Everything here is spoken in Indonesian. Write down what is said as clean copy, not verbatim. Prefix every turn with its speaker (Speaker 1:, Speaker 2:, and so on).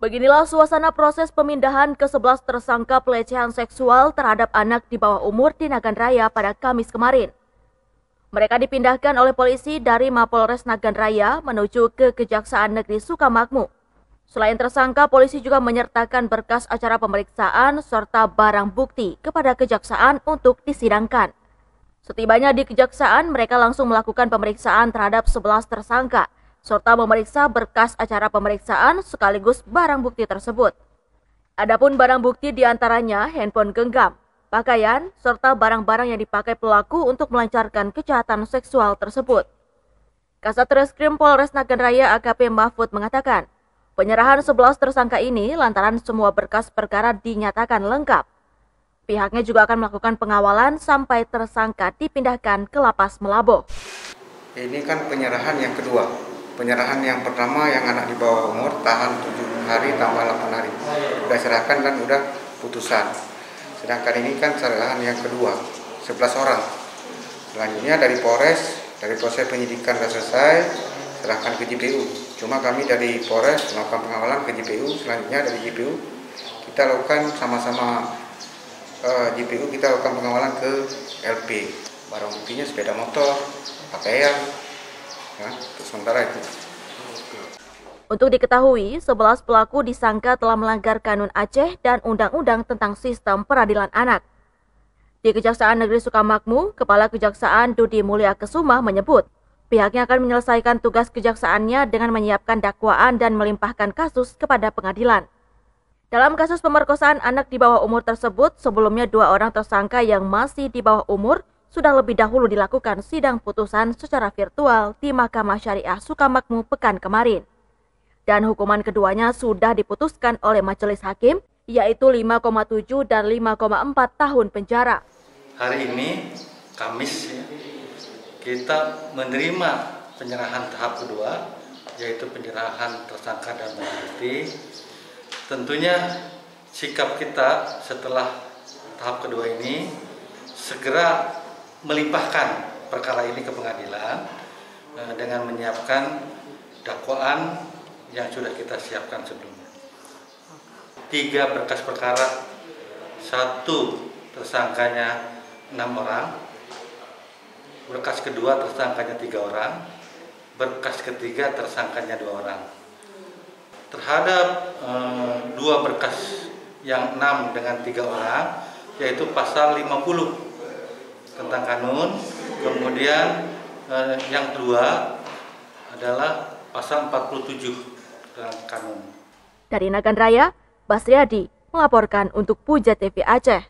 Speaker 1: Beginilah suasana proses pemindahan ke-11 tersangka pelecehan seksual terhadap anak di bawah umur di Nagan Raya pada Kamis kemarin. Mereka dipindahkan oleh polisi dari Mapolres Nagan Raya menuju ke Kejaksaan Negeri Sukamakmur. Selain tersangka, polisi juga menyertakan berkas acara pemeriksaan serta barang bukti kepada kejaksaan untuk disidangkan. Setibanya di kejaksaan, mereka langsung melakukan pemeriksaan terhadap 11 tersangka, serta memeriksa berkas acara pemeriksaan sekaligus barang bukti tersebut. Adapun barang bukti diantaranya handphone genggam, pakaian, serta barang-barang yang dipakai pelaku untuk melancarkan kejahatan seksual tersebut. Kasat Reskrim Polres Nagan Raya AKP Mahfud mengatakan, penyerahan 11 tersangka ini lantaran semua berkas perkara dinyatakan lengkap. Pihaknya juga akan melakukan pengawalan sampai tersangka dipindahkan ke Lapas Melaboh.
Speaker 2: Ini kan penyerahan yang kedua. Penyerahan yang pertama yang anak di bawah umur tahan 7 hari tambah 8 hari. Sudah serahkan dan sudah putusan. Sedangkan ini kan penyerahan yang kedua, 11 orang. Selanjutnya dari Polres, dari proses penyidikan sudah selesai, serahkan ke JPU. Cuma kami dari Polres melakukan pengawalan ke JPU, selanjutnya dari JPU kita lakukan sama-sama JPU kita lakukan pengawalan ke LP. Barang buktinya sepeda motor, pakaian, ya, untuk sementara itu.
Speaker 1: Untuk diketahui, 11 pelaku disangka telah melanggar Kanun Aceh dan Undang-Undang tentang Sistem Peradilan Anak. Di Kejaksaan Negeri Sukamakmur, Kepala Kejaksaan Dudi Mulya Kesuma menyebut, pihaknya akan menyelesaikan tugas kejaksaannya dengan menyiapkan dakwaan dan melimpahkan kasus kepada pengadilan. Dalam kasus pemerkosaan anak di bawah umur tersebut, sebelumnya 2 orang tersangka yang masih di bawah umur sudah lebih dahulu dilakukan sidang putusan secara virtual di Mahkamah Syariah Sukamakmur pekan kemarin. Dan hukuman keduanya sudah diputuskan oleh majelis hakim, yaitu 5,7 dan 5,4 tahun penjara.
Speaker 3: Hari ini, Kamis, kita menerima penyerahan tahap kedua, yaitu penyerahan tersangka dan barang bukti. Tentunya sikap kita setelah tahap kedua ini segera melimpahkan perkara ini ke pengadilan dengan menyiapkan dakwaan yang sudah kita siapkan sebelumnya. 3 berkas perkara, 1 tersangkanya 6 orang, berkas kedua tersangkanya 3 orang, berkas ketiga tersangkanya 2 orang. Terhadap 2 berkas yang 6 dengan 3 orang, yaitu pasal 50 tentang kanun, kemudian yang kedua adalah pasal 47 tentang kanun.
Speaker 1: Dari Nagan Raya, Basriadi melaporkan untuk Puja TV Aceh.